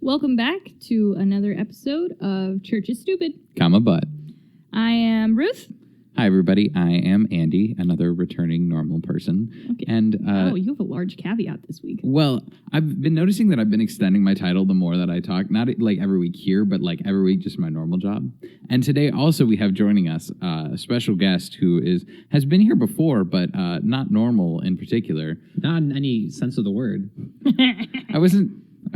Welcome back to another episode of Church is Stupid. Comma but. I am Ruth. Hi, everybody. I am Andy, another returning normal person. Okay. And, You have a large caveat this week. well, I've been noticing that I've been extending my title the more that I talk. Not like every week here, but like every week, just my normal job. And today also we have joining us a special guest who has been here before, but not normal in particular. Not in any sense of the word. I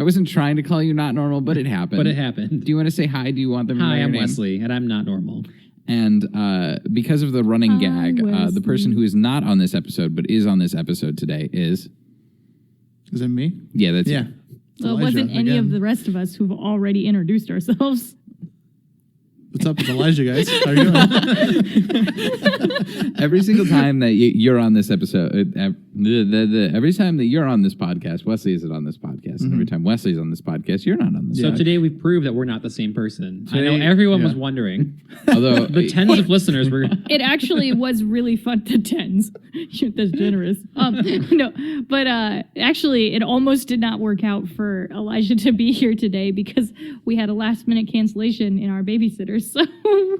wasn't trying to call you not normal, but it happened. But it happened. Do you want to say hi? Do you want them to know Hi, your I'm name? Wesley, and I'm not normal. And because of the running Hi, gag, the Wesley. person who is not on this episode but is on this episode today is... Is it me? Yeah, that's Yeah. you. Well, it Elijah wasn't any again. of the rest of us who've already introduced ourselves. What's up with Elijah, guys? How are you doing? Every single time that you're on this episode, every time that you're on this podcast, Wesley isn't on this podcast. And every time Wesley's on this podcast, you're not on this So podcast. today we've proved that we're not the same person. I Today- know everyone yeah. was wondering. Although, The tens of listeners were... It actually was really fun to tens. Shoot, that's generous. Actually, it almost did not work out for Elijah to be here today because we had a last minute cancellation in our babysitters. So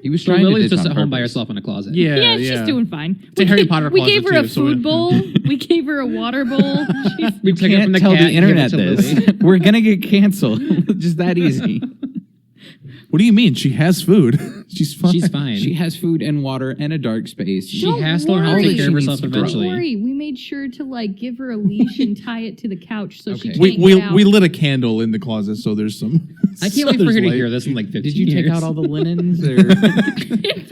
he was So trying Lily's to ditch just on at home by purpose. herself in a closet. yeah, she's doing fine. It's a Harry Potter We closet, gave her a too, so food we- bowl. We gave her a water bowl. She's, We took it from Can't the tell cat the and gave internet it to this. Lily. We're gonna get canceled. Just that easy. What do you mean? She has food. She's fine. She's fine. She has food and water and a dark space. She has to learn how to worry. take care of She herself needs to grow. eventually. Don't worry, we made sure to give her a leash and tie it to the couch so she Okay. can't We get out. lit a candle in the closet, so there's some. I can't wait for her to hear this in like 15 Did you years. take out all the linens or In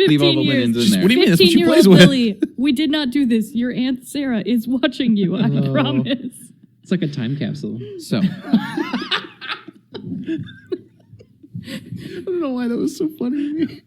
leave all 15 the years. linens in there? What do you mean? That's what she 15-year-old plays with. Lily, we did not do this. Your Aunt Sarah is watching you, I Oh. promise. It's like a time capsule. So, I don't know why that was so funny to me.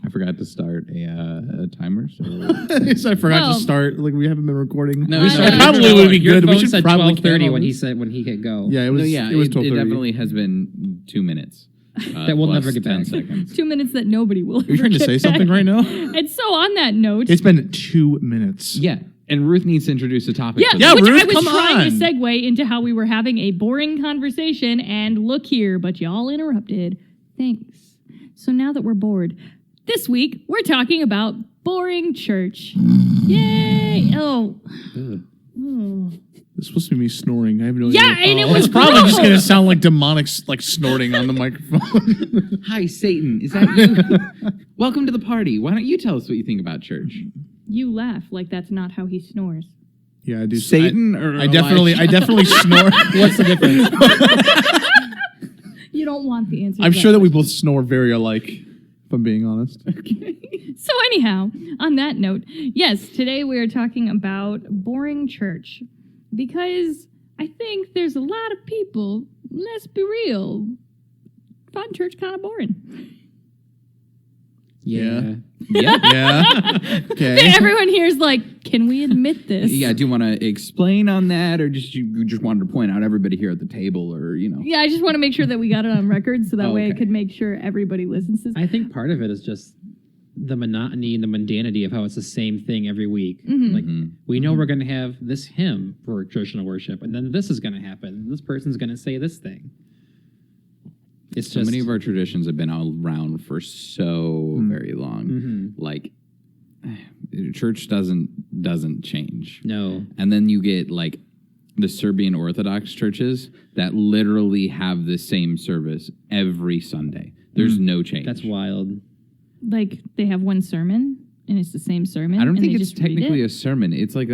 I forgot to start a timer. So I forgot Well- to start. Like we haven't been recording. No, I it's know. It probably would be Your good. We phone should said probably 12:30 when cancel when he hit go. this. Yeah, it was. no, yeah, it was it 12:30. definitely has been 2 minutes. That we'll plus never get 10 back. seconds. 2 minutes that nobody will Are you trying to say something right now? And so on that note, It's been 2 minutes. Yeah, and Ruth needs to introduce a topic. yeah, for Yeah, this. which Ruth, I was come trying to on. segue into how we were having a boring conversation, and look here, but y'all interrupted. Thanks. So now that we're bored, this week we're talking about boring church. Yay! Oh. Oh. It's supposed to be me snoring. I have no Yeah, idea. and it was It's probably just gross. gonna sound like demonic, like snorting on the microphone. Hi, Satan. Is that you? Welcome to the party. Why don't you tell us what you think about church? You laugh like that's not how he snores. Yeah, I do. Satan or I definitely snore. What's the difference? You don't want the answer. I'm to sure that we both snore very alike, if I'm being honest. So anyhow, on that note, yes, today we are talking about boring church because I think there's a lot of people, let's be real, find church kind of boring. Yeah. Yeah. Yeah. Okay. Everyone here is like, can we admit this? Yeah, do you want to explain on that, or just you just wanted to point out everybody here at the table, or Yeah, I just want to make sure that we got it on record so that Oh, way I okay. could make sure everybody listens to this. I think part of it is just the monotony and the mundanity of how it's the same thing every week. Mhm. Like, we know we're going to have this hymn for traditional worship, and then this is going to happen. And this person's going to say this thing. It's so just many of our traditions have been around for so very long. Mhm. Like, church doesn't change. no. And then you get like the Serbian Orthodox churches that literally have the same service every Sunday. There's no change. That's wild. Like, they have one sermon, and it's the same sermon. I don't and think they it's just read technically it. a sermon. It's like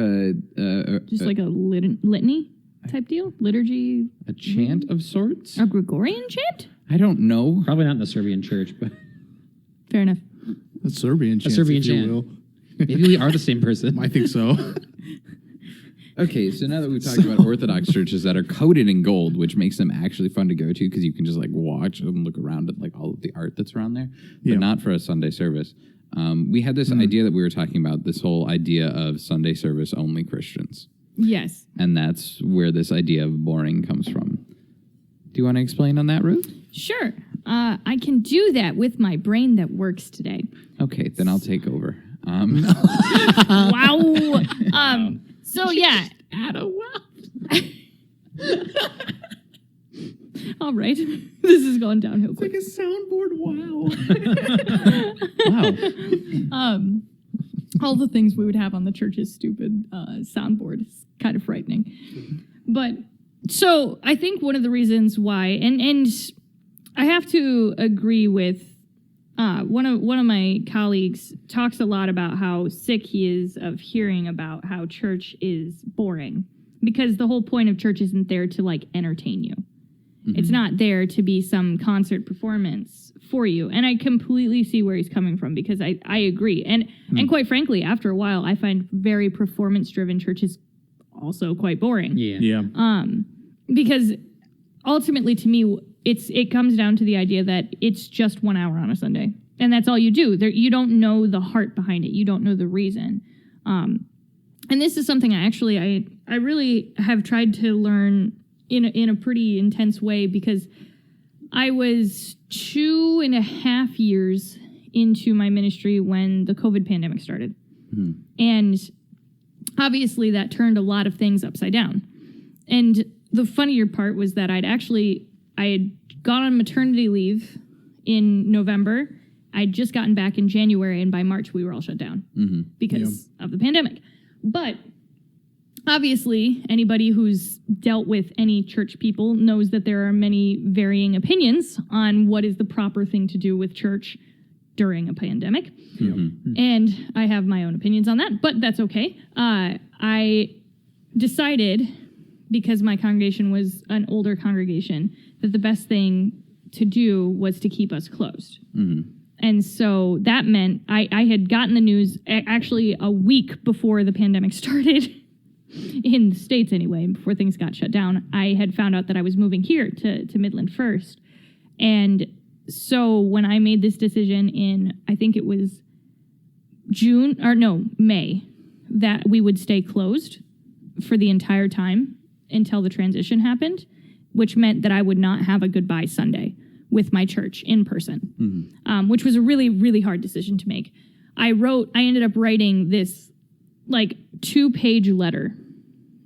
Just like a litany type deal? Liturgy? a chant of sorts. A Gregorian chant? I don't know. Probably not in the Serbian church, but Fair enough. A Serbian chant. Serbian if you chant. will. maybe we are the same person. I think so. Okay, so now that we've talked about Orthodox churches that are coated in gold, which makes them actually fun to go to because you can just like watch and look around at like all of the art that's around there, but Yeah. not for a Sunday service. We had this idea that we were talking about, this whole idea of Sunday service only Christians. Yes. And that's where this idea of boring comes from. Do you want to explain on that, Ruth? Sure. I can do that with my brain that works today. Okay, then I'll take over. Wow. So yeah. All right. This is going downhill quick. a soundboard. Wow. All the things we would have on the church's stupid soundboard is kind of frightening. But so I think one of the reasons why, and I have to agree with one of my colleagues talks a lot about how sick he is of hearing about how church is boring, because the whole point of church isn't there to like entertain you. It's not there to be some concert performance for you. And I completely see where he's coming from, because I agree. And quite frankly, after a while, I find very performance-driven churches also quite boring. Yeah. Because ultimately, to me, it comes down to the idea that it's just 1 hour on a Sunday. And that's all you do. You don't know the heart behind it. You don't know the reason. And this is something I really have tried to learn in a pretty intense way, because I was 2.5 years into my ministry when the COVID pandemic started. And obviously that turned a lot of things upside down. And the funnier part was that I had gone on maternity leave in November. I'd just gotten back in January, and by March we were all shut down because of the pandemic. But obviously, anybody who's dealt with any church people knows that there are many varying opinions on what is the proper thing to do with church during a pandemic. And I have my own opinions on that, but that's okay. I decided, because my congregation was an older congregation, that the best thing to do was to keep us closed. And so that meant I had gotten the news actually a week before the pandemic started. In the States anyway, before things got shut down. I had found out that I was moving here to Midland first. And so when I made this decision in, I think it was May, that we would stay closed for the entire time until the transition happened, which meant that I would not have a goodbye Sunday with my church in person, which was a really, really hard decision to make. I ended up writing this like 2-page letter,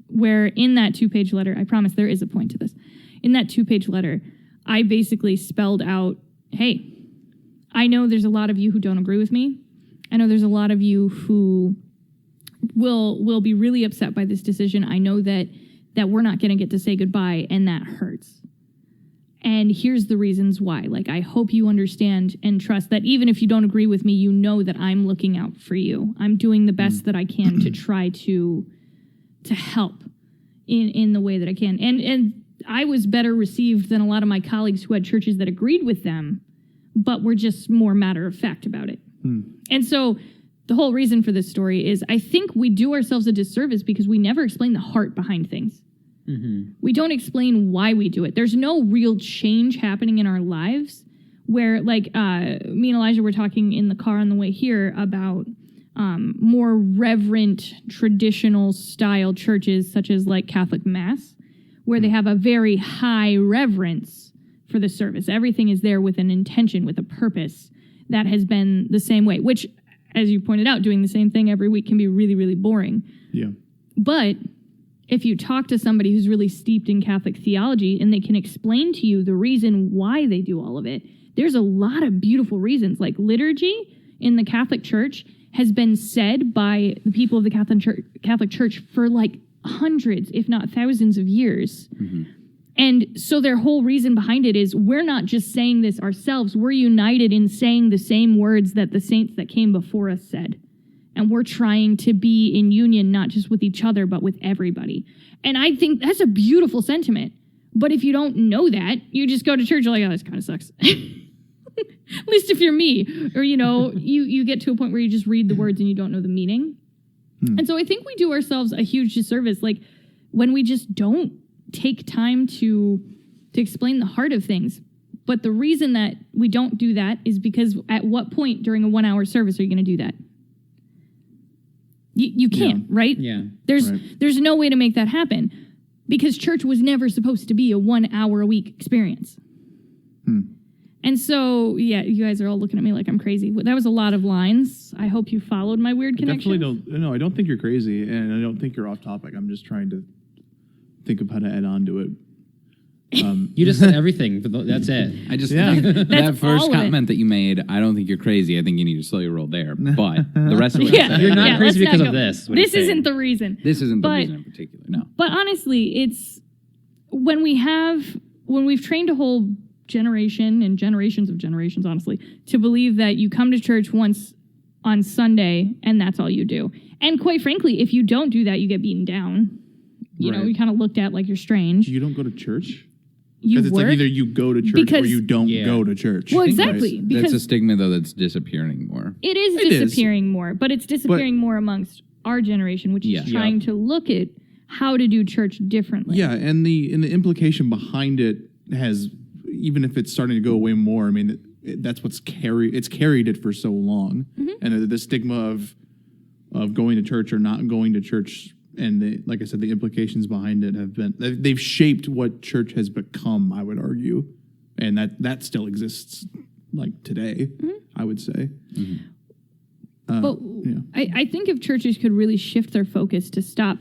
where in that 2-page letter, I promise there is a point to this. In that 2-page letter, I basically spelled out, hey, I know there's a lot of you who don't agree with me. I know there's a lot of you who will be really upset by this decision. I know that we're not going to get to say goodbye, and that hurts. And here's the reasons why. Like, I hope you understand and trust that even if you don't agree with me, you know that I'm looking out for you. I'm doing the best that I can to try to help in the way that I can. And I was better received than a lot of my colleagues who had churches that agreed with them, but were just more matter of fact about it. And so the whole reason for this story is I think we do ourselves a disservice because we never explain the heart behind things. We don't explain why we do it. There's no real change happening in our lives where, like, me and Elijah were talking in the car on the way here about more reverent, traditional style churches, such as like Catholic Mass, where they have a very high reverence for the service. Everything is there with an intention, with a purpose. That has been the same way, which, as you pointed out, doing the same thing every week can be really, really boring. Yeah. But if you talk to somebody who's really steeped in Catholic theology and they can explain to you the reason why they do all of it, there's a lot of beautiful reasons. Like liturgy in the Catholic Church has been said by the people of the Catholic Church for like hundreds, if not thousands of years. And so their whole reason behind it is we're not just saying this ourselves, we're united in saying the same words that the saints that came before us said. And we're trying to be in union, not just with each other, but with everybody. And I think that's a beautiful sentiment. But if you don't know that, you just go to church, you're like, oh, this kind of sucks. At least if you're me. Or, you get to a point where you just read the words and you don't know the meaning. And so I think we do ourselves a huge disservice, like when we just don't take time to explain the heart of things. But the reason that we don't do that is because at what point during a 1-hour service are you going to do that? You can't, right? Yeah. There's no way to make that happen because church was never supposed to be a 1 hour a week experience. And so, yeah, you guys are all looking at me like I'm crazy. That was a lot of lines. I hope you followed my weird connection. I don't think you're crazy, and I don't think you're off topic. I'm just trying to think of how to add on to it. You just said everything. That's it. I just Yeah. that That's first all of it. comment that you made, I don't think you're crazy. I think you need to slow your roll there. But the rest of it, Yeah, You're not yeah, crazy let's because not of go- this. what This he's saying. isn't the reason. this isn't the But- reason in particular. No. But honestly, it's when we've trained a whole generation and generations of generations, honestly, to believe that you come to church once on Sunday and that's all you do. And quite frankly, if you don't do that, you get beaten down. You know, Right. you're kind of looked at like you're strange. You don't go to church? You Because it's work. like either you go to church Because- or you don't Yeah. go to church. Well, Right? exactly. That's a Because stigma though that's disappearing more. it is It is. disappearing more, but it's disappearing more amongst our generation, which Yeah. is trying to look at how to do church differently. Yeah, and the implication behind it has, even if it's starting to go away more, I mean, that's what's carried it for so long, and the stigma of going to church or not going to church, and like I said, the implications behind it they've shaped what church has become. I would argue, and that still exists like today. I would say. But yeah. I think if churches could really shift their focus to stop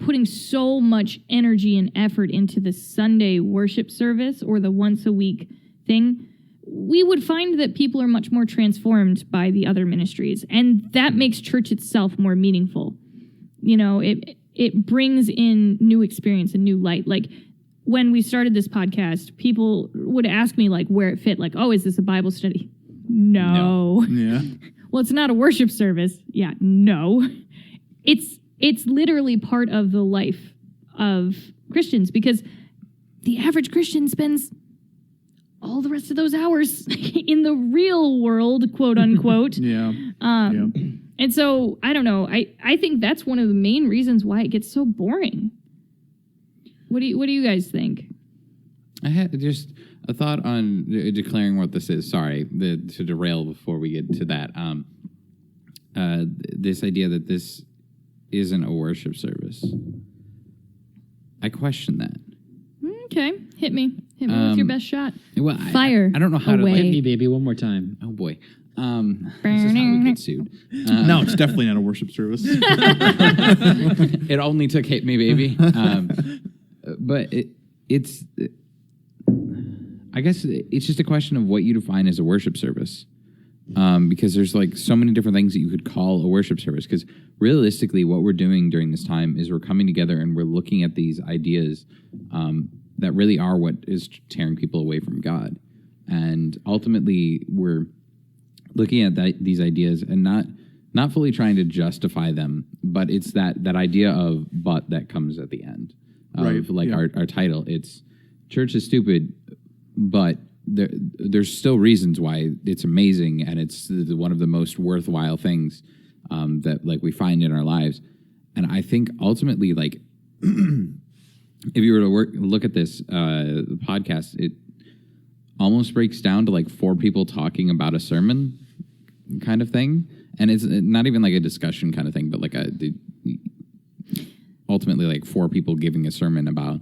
putting so much energy and effort into the Sunday worship service or the once a week thing, we would find that people are much more transformed by the other ministries, and that makes church itself more meaningful. You know, it brings in new experience and new light. Like when we started this podcast, people would ask me like where it fit, like, oh, is this a Bible study? No. Yeah. Well, it's not a worship service. Yeah, no. It's literally part of the life of Christians, because the average Christian spends all the rest of those hours in the real world, quote unquote. Yeah. And so I don't know. I think that's one of the main reasons why it gets so boring. What do you guys think? I had just a thought on declaring what this is. Sorry to derail before we get to that. This idea that this isn't a worship service. I question that. Okay, hit me with your best shot. Well, Fire I don't know how away. Hit to. me, baby, one more time. Oh boy. This is how we get sued. No, it's definitely not a worship service. It only took "Hit Me, Baby," but it's. I guess it's just a question of what you define as a worship service, because there's like so many different things that you could call a worship service. Because realistically, what we're doing during this time is we're coming together and we're looking at these ideas that really are what is tearing people away from God, and ultimately we're looking at these ideas and not fully trying to justify them, but it's that idea of "but" that comes at the end of Right, like yeah. our title. It's church is stupid, but there's still reasons why it's amazing, and it's one of the most worthwhile things that like we find in our lives. And I think ultimately, like if you were to look at this podcast, it almost breaks down to like four people talking about a sermon kind of thing, and it's not even like a discussion kind of thing, but like ultimately like four people giving a sermon about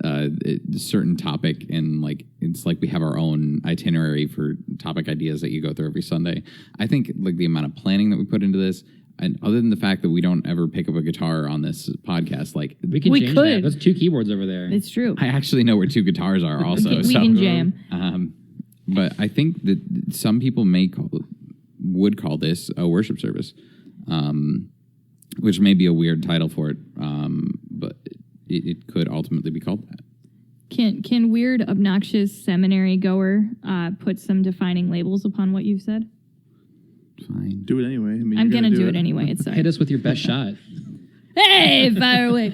a certain topic, and like it's like we have our own itinerary for topic ideas that you go through every Sunday. I think like the amount of planning that we put into this, and other than the fact that we don't ever pick up a guitar on this podcast, like We can We change could. that. There's 2 keyboards over there. It's true. I actually know where 2 guitars are also. We can jam. But I think that some people would call this a worship service, which may be a weird title for it, but it could ultimately be called that. Can weird, obnoxious seminary goer put some defining labels upon what you've said? Fine. Do it anyway. I mean, I'm you're gonna do it anyway. It's Hit sorry. us with your best shot. Hey, fire away.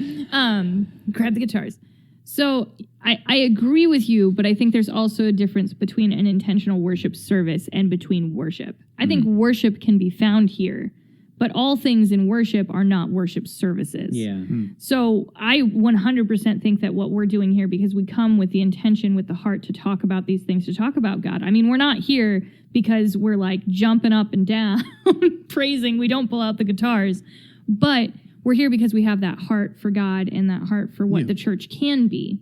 Grab the guitars. So I agree with you, but I think there's also a difference between an intentional worship service and between worship. I think worship can be found here, but all things in worship are not worship services. Yeah. So I 100% think that what we're doing here, because we come with the intention, with the heart to talk about these things, to talk about God. I mean, we're not here because we're like jumping up and down, praising. We don't pull out the guitars, but we're here because we have that heart for God and that heart for what the church can be.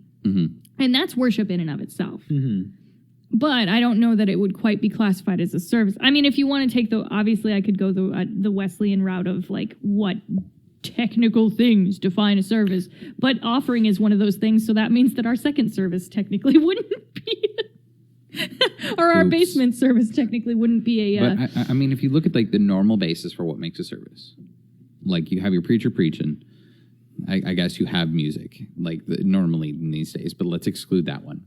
And that's worship in and of itself. But I don't know that it would quite be classified as a service. I mean, if you want to take obviously I could go the Wesleyan route of like what technical things define a service, but offering is one of those things. So that means that our second service technically wouldn't be, or our Oops. basement service technically wouldn't be a. But I mean, if you look at like the normal basis for what makes a service, like you have your preacher preaching, I guess you have music like normally in these days, but let's exclude that one.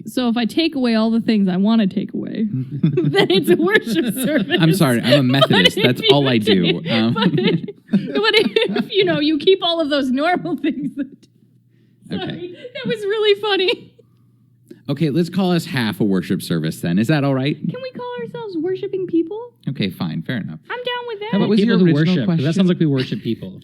So if I take away all the things I want to take away, then it's a worship service. I'm sorry, I'm a Methodist. But That's if all you I do. take- but if you keep all of those normal things. Sorry, Okay. that was really funny. Okay, let's call us half a worship service then. Is that all right? Can we call ourselves worshiping people? Okay, fine, fair enough. I'm down with that. How about was people your who original worship. 'Cause question? That sounds like we worship people.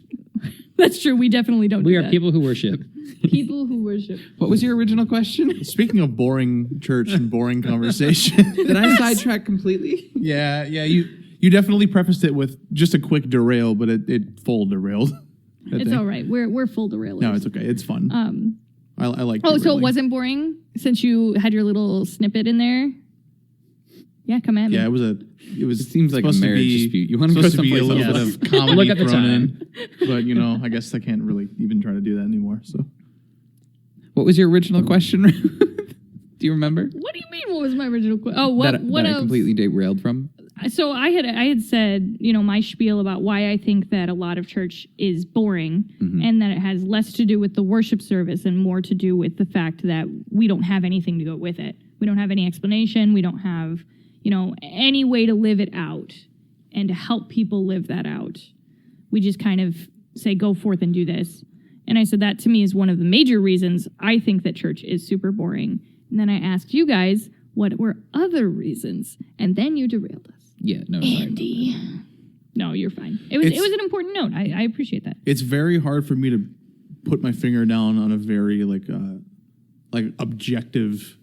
That's true. We definitely don't. We do are that. people who worship. People who worship. What was your original question? Speaking of boring church and boring conversation, Did I sidetrack completely? yeah, you definitely prefaced it with just a quick derail, but it full derailed. It's all right. We're full derailers. No, it's okay. It's fun. I like. Oh, so it derailing. wasn't boring since you had your little snippet in there. Yeah, come at me. Yeah, it was. It seems like a supposed to marriage be- dispute. You wanna go supposed to be a someplace little else. bit of comedy Look at the thrown time. in, but I guess I can't really even try to do that anymore. So What was your original question? Do you remember? What do you mean? What was my original question? Oh, what that I of? completely derailed from? So I had said, my spiel about why I think that a lot of church is boring and that it has less to do with the worship service and more to do with the fact that we don't have anything to go with it. We don't have any explanation. We don't have, any way to live it out and to help people live that out. We just kind of say, go forth and do this. And I said that to me is one of the major reasons I think that church is super boring. And then I asked you guys, what were other reasons? And then you derailed us. Yeah, no, sorry. Andy. No, you're fine. It was an important note. I appreciate that. it's very hard for me to put my finger down on a very like objective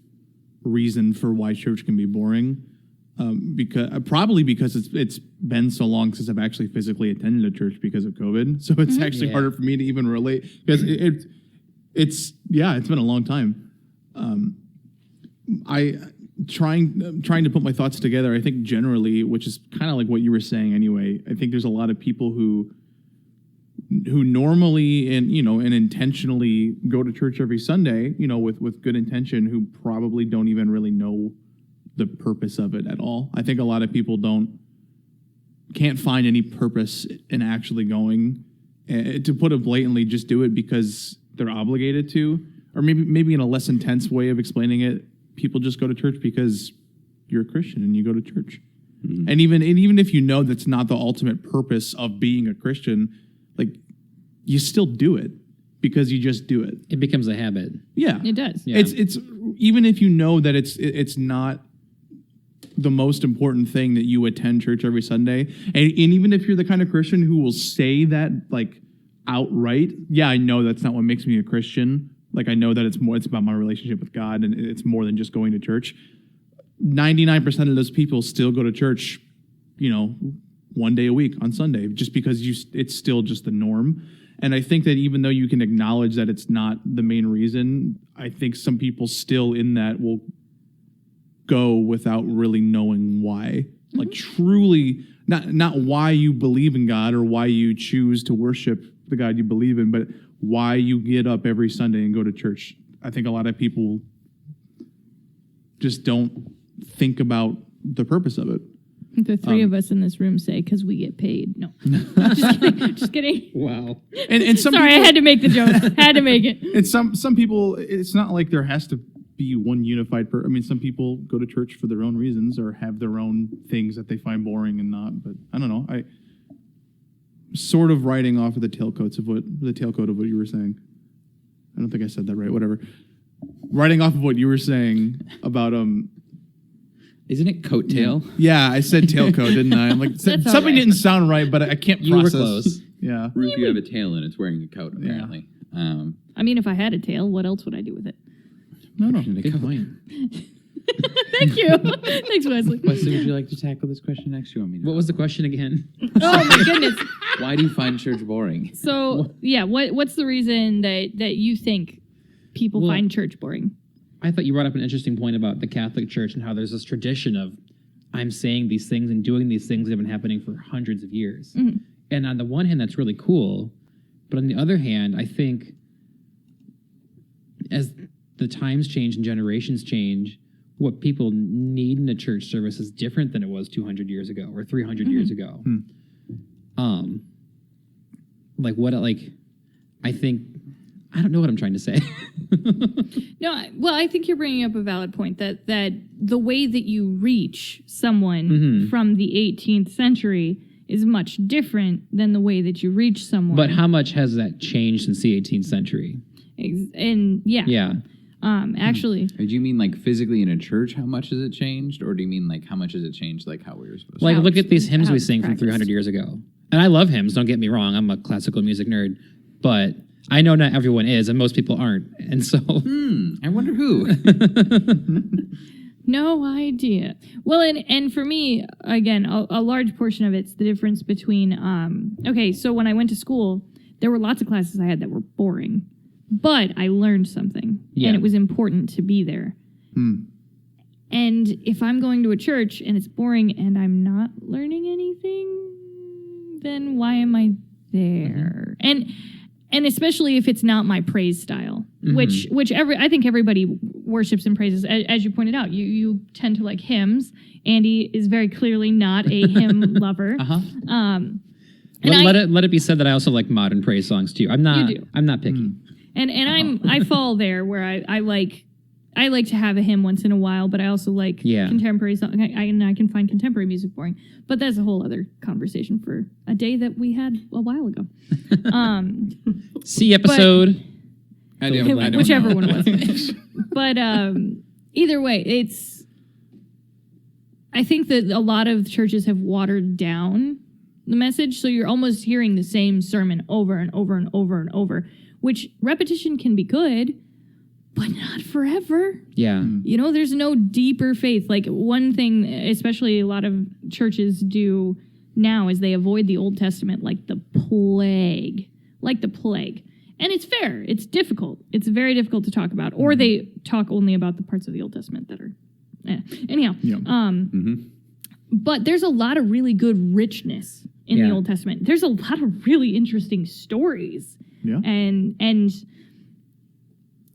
reason for why church can be boring. Because it's been so long since I've actually physically attended a church because of COVID. So it's actually Yeah. harder for me to even relate because it's been a long time. Trying to put my thoughts together. I think generally, which is kind of like what you were saying anyway. I think there's a lot of people who normally and intentionally go to church every Sunday, with good intention, who probably don't even really know the purpose of it at all. I think a lot of people can't find any purpose in actually going. To put it blatantly, just do it because they're obligated to, or maybe in a less intense way of explaining it, people just go to church because you're a Christian and you go to church. And even if you know that's not the ultimate purpose of being a Christian, like you still do it because you just do it. It becomes a habit. It does. Yeah. It's even if you know that it's not the most important thing that you attend church every Sunday, and even if you're the kind of Christian who will say that like outright, yeah, I know that's not what makes me a Christian. Like I know that it's about my relationship with God and it's more than just going to church. 99% of those people still go to church, one day a week on Sunday, just because it's still just the norm. And I think that even though you can acknowledge that it's not the main reason, I think some people still in that will go without really knowing why. Like truly, not why you believe in God or why you choose to worship the God you believe in, but why you get up every Sunday and go to church. I think a lot of people just don't think about the purpose of it. The three of us in this room say, because we get paid. No. Just kidding. Just kidding. Wow. And some Sorry, people, I had to make the joke. Had to make it. and some people, it's not like there has to be one unified. Some people go to church for their own reasons or have their own things that they find boring and not. But I don't know. I sort of writing off of the tailcoat of what you were saying. I don't think I said that right. Whatever. Writing off of what you were saying about Isn't it coattail? Yeah, I said tailcoat, didn't I? I'm like That's all something right. didn't sound right, but I can't You were process. close. Yeah. Roof, you have a tail and it's wearing a coat, apparently. I mean, if I had a tail, what else would I do with it? No. Good point. Thank you. Thanks, Wesley. Wesley, would you like to tackle this question next? You want me to? What was the question again? Oh, my goodness. Why do you find church boring? So, yeah, what's the reason that you think people Well, find church boring? I thought you brought up an interesting point about the Catholic Church and how there's this tradition of I'm saying these things and doing these things that have been happening for hundreds of years. And on the one hand, that's really cool. But on the other hand, I think as the times change and generations change, what people need in a church service is different than it was 200 years ago or 300 years ago. I think, I don't know what I'm trying to say. No, well, I think you're bringing up a valid point that the way that you reach someone from the 18th century is much different than the way that you reach someone. But how much has that changed since the 18th century? And yeah. Yeah. Actually. Do you mean like physically in a church, how much has it changed? Or do you mean like how much has it changed, like how we were supposed Like, to? look at these hymns how we it's sing from practiced. 300 years ago. And I love hymns, don't get me wrong. I'm a classical music nerd. But I know not everyone is, and most people aren't. And so... I wonder who. No idea. Well, and for me, again, a large portion of it's the difference between, okay, so when I went to school, there were lots of classes I had that were boring, but I learned something, Yeah. and it was important to be there. And if I'm going to a church and it's boring and I'm not learning anything, then why am I there? And especially if it's not my praise style, which I think everybody worships and praises. As you pointed out, you tend to like hymns. Andy is very clearly not a hymn lover. And Let it be said that I also like modern praise songs too. I'm not. You do. I'm not picky. And I fall there where I like to have a hymn once in a while, but I also like contemporary songs. I can find contemporary music boring, but that's a whole other conversation for a day that we had a while ago. See episode. I don't Whichever know. one it was. But either way, I think that a lot of churches have watered down the message, so you're almost hearing the same sermon over and over and over and over, which repetition can be good, but not forever. Yeah. You know, there's no deeper faith. Like one thing, especially a lot of churches do now, is they avoid the Old Testament like the plague. And it's fair. It's difficult. It's very difficult to talk about. Or they talk only about the parts of the Old Testament that are... Anyhow. Yeah. But there's a lot of really good richness in the Old Testament. There's a lot of really interesting stories. Yeah. And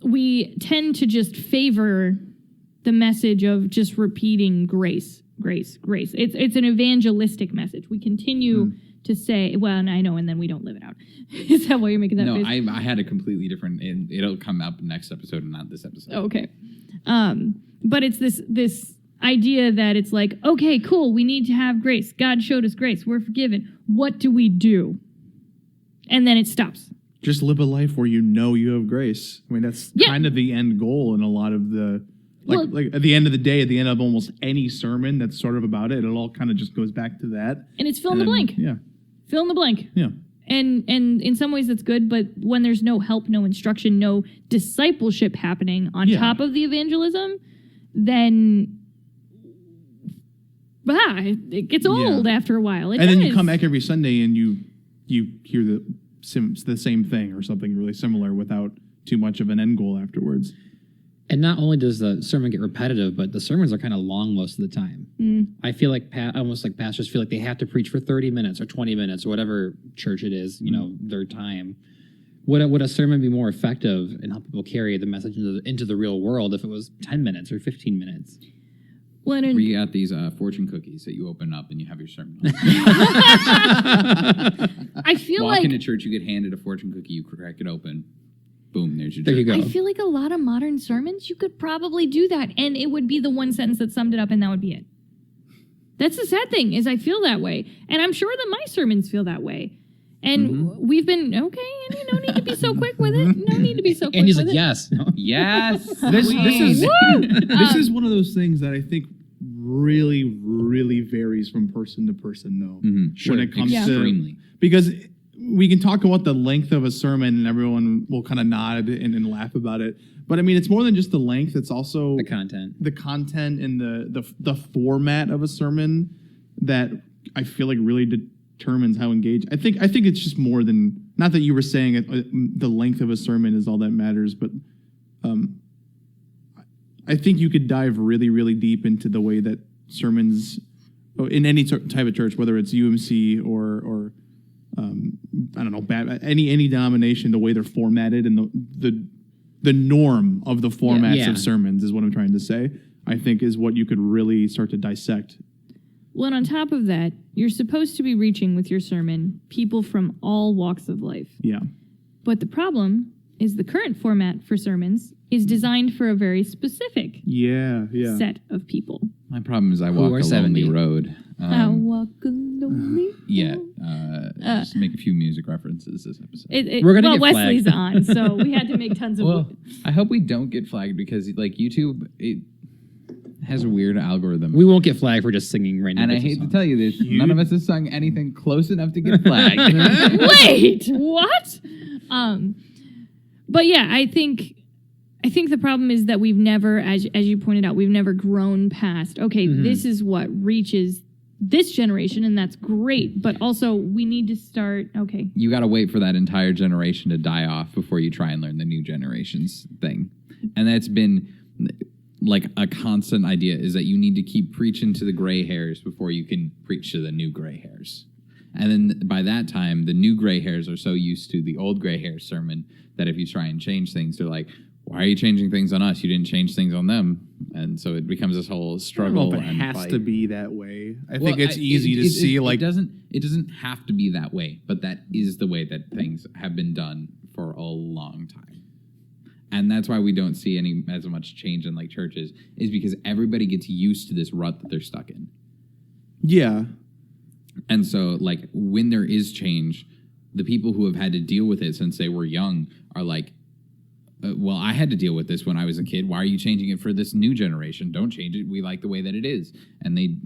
we tend to just favor the message of just repeating grace. It's an evangelistic message. We continue to say, well, and I know, and then we don't live it out. Is that why you're making that No, face? I had a completely different, and it'll come up next episode and not this episode. Oh, okay. But it's this idea that it's like, okay, cool, we need to have grace. God showed us grace. We're forgiven. What do we do? And then it stops. Just live a life where you know you have grace. I mean, that's kind of the end goal in a lot of the, like at the end of the day, at the end of almost any sermon that's sort of about it, it all kind of just goes back to that. And it's fill in the blank. Yeah. Fill in the blank. Yeah. And in some ways that's good, but when there's no help, no instruction, no discipleship happening on top of the evangelism, then it gets old after a while. And then you come back every Sunday and you hear the same thing or something really similar without too much of an end goal afterwards. And not only does the sermon get repetitive, but the sermons are kind of long most of the time. I feel like almost like pastors feel like they have to preach for 30 minutes or 20 minutes or whatever church it is, you know, their time. Would a sermon be more effective and help people carry the message into the real world if it was 10 minutes or 15 minutes? Well, Where you got these fortune cookies that you open up and you have your sermon on. I feel Walk like into church, you get handed a fortune cookie, you crack it open, boom, there's your There you church. go. I feel like a lot of modern sermons, you could probably do that, and it would be the one sentence that summed it up, and that would be it. That's the sad thing, is I feel that way. And I'm sure that my sermons feel that way. And we've been, okay, Andy, no need to be so quick with it. No need to be so quick And he's with like, it. yes. Yes. This is Woo! this is one of those things that I think really, really varies from person to person, though. Sure. When it comes Extremely. to, because we can talk about the length of a sermon and everyone will kind of nod and laugh about it. But I mean, it's more than just the length. It's also The content. and the format of a sermon that I feel like really determines how engaged. I think it's just more than, not that you were saying the length of a sermon is all that matters, but I think you could dive really, really deep into the way that sermons in any type of church, whether it's UMC or I don't know, any denomination, the way they're formatted and the norm of the formats Yeah. of sermons is what I'm trying to say. I think is what you could really start to dissect. Well, and on top of that, you're supposed to be reaching with your sermon people from all walks of life. Yeah. But the problem is the current format for sermons is designed for a very specific Yeah. Yeah. set of people. My problem is I walk are a 70. lonely road. I walk a lonely Yeah, just make a few music references this episode. We're gonna well, get Wesley's flagged. on, so we had to make tons of. Well, I hope we don't get flagged because like YouTube, it has a weird algorithm. We won't get flagged for just singing random. And I bits of hate to songs. tell you this, none of us has sung anything close enough to get flagged. Wait, what? But yeah, I think the problem is that we've never, as you pointed out, we've never grown past. Okay, this is what reaches this generation, and that's great. But also, we need to start. Okay, You got to wait for that entire generation to die off before you try and learn the new generation's thing. And that's been like a constant idea is that you need to keep preaching to the gray hairs before you can preach to the new gray hairs. And then by that time, the new gray hairs are so used to the old gray hair sermon that if you try and change things, they're like, why are you changing things on us? You didn't change things on them. And so it becomes this whole I don't struggle. know if it and has fight. to be that way. I Well, think it's easy to see like it doesn't have to be that way, but that is the way that things have been done for a long time. And that's why we don't see as much change in like churches is because everybody gets used to this rut that they're stuck in. yeah. And so like when there is change, the people who have had to deal with it since they were young are like, well, I had to deal with this when I was a kid. Why are you changing it for this new generation? Don't change it. We like the way that it is. And they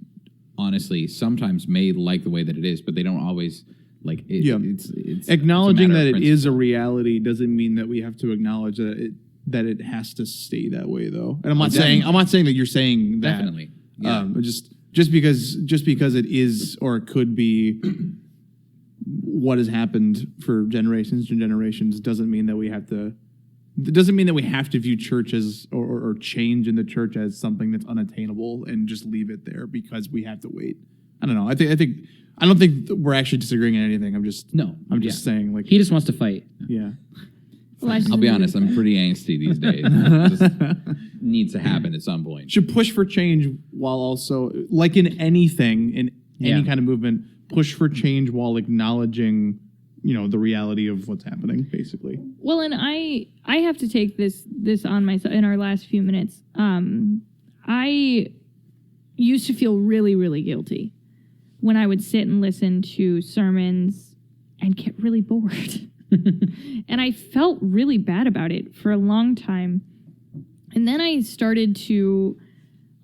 honestly sometimes may like the way that it is, but they don't always like it. Yeah. It's Acknowledging that it it is a reality doesn't mean that we have to acknowledge that it has to stay that way though. And I'm not saying that you're saying that. Definitely. Yeah. Just because it is or it could be what has happened for generations and generations doesn't mean that we have to. It doesn't mean that we have to view church as or change in the church as something that's unattainable and just leave it there because we have to wait. I don't know. I don't think that we're actually disagreeing on anything. I'm just saying like He just wants to fight. yeah. I'll be honest, I'm pretty angsty these days. It just needs to happen at some point. Should push for change while also like in anything in any Yeah. kind of movement, push for change while acknowledging the reality of what's happening, basically. well, and I have to take this on myself in our last few minutes. I used to feel really, really guilty when I would sit and listen to sermons and get really bored. And I felt really bad about it for a long time. And then I started to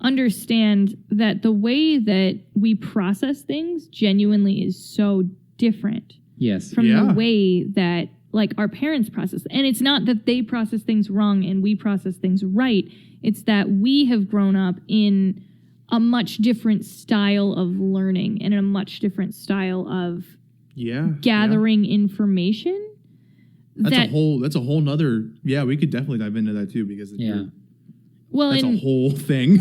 understand that the way that we process things genuinely is so different Yes. from Yeah. the way that like our parents process. And it's not that they process things wrong and we process things right. It's that we have grown up in a much different style of learning and a much different style of Yeah. gathering information. That's a whole nother. Yeah, we could definitely dive into that too because Yeah. well, that's a and, whole thing.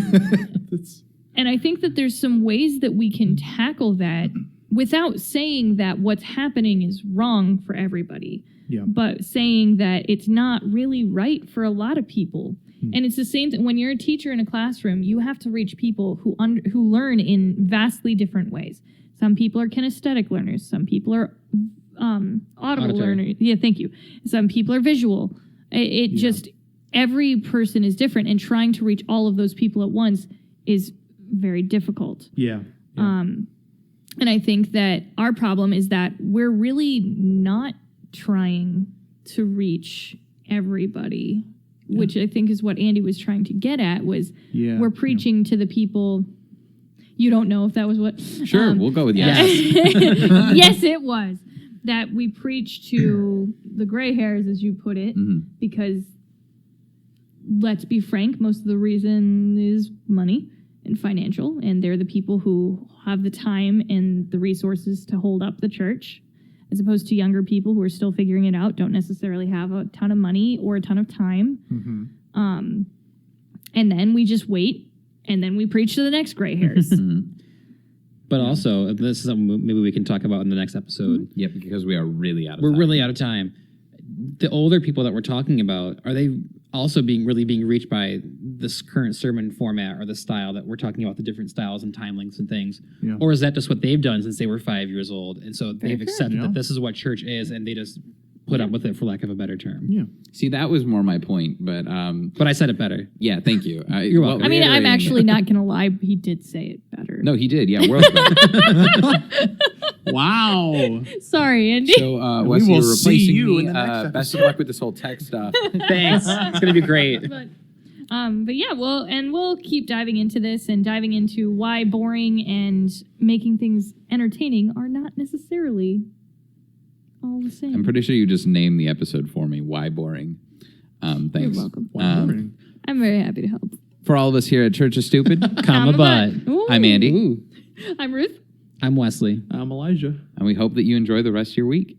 and I think that there's some ways that we can tackle that without saying that what's happening is wrong for everybody. Yeah. But saying that it's not really right for a lot of people. And it's the same thing when you're a teacher in a classroom, you have to reach people who learn in vastly different ways. Some people are kinesthetic learners, some people are audible Auditory. learners. Yeah, thank you. Some people are visual. Just every person is different, and trying to reach all of those people at once is very difficult. Yeah. And I think that our problem is that we're really not trying to reach everybody, which I think is what Andy was trying to get at, was Yeah. we're preaching to the people. You don't know if that was what? Sure, we'll go with yes. Yes, it was. That we preach to the gray hairs, as you put it, because let's be frank, most of the reason is money and financial, and they're the people who have the time and the resources to hold up the church, as opposed to younger people who are still figuring it out, don't necessarily have a ton of money or a ton of time. And then we just wait, and then we preach to the next gray hairs. But also, this is something maybe we can talk about in the next episode. Yep, because we are really out of We're time. really out of time. The older people that we're talking about, are they also being reached by this current sermon format or the style that we're talking about, the different styles and time lengths and things? Yeah. Or is that just what they've done since they were 5 years old? And so they've accepted Yeah. that this is what church is and they just put up with it, for lack of a better term. Yeah. See, that was more my point, but But I said it better. yeah, thank you. You're welcome. I mean, I'm reiterating- actually not going to lie. He did say it better. No, he did. Yeah, world's best. Wow. Sorry, Andy. So, Wes, will you're see replacing you me. in the next Best of luck with this whole tech stuff. Thanks. It's going to be great. But yeah, we'll keep diving into this and diving into why boring and making things entertaining are not necessarily all the same. I'm pretty sure you just named the episode for me. Why boring? Thanks. You're welcome. I'm very happy to help. For all of us here at Church of Stupid, Comma butt. Ooh. I'm Andy, Ooh. I'm Ruth. I'm Wesley. I'm Elijah. and we hope that you enjoy the rest of your week.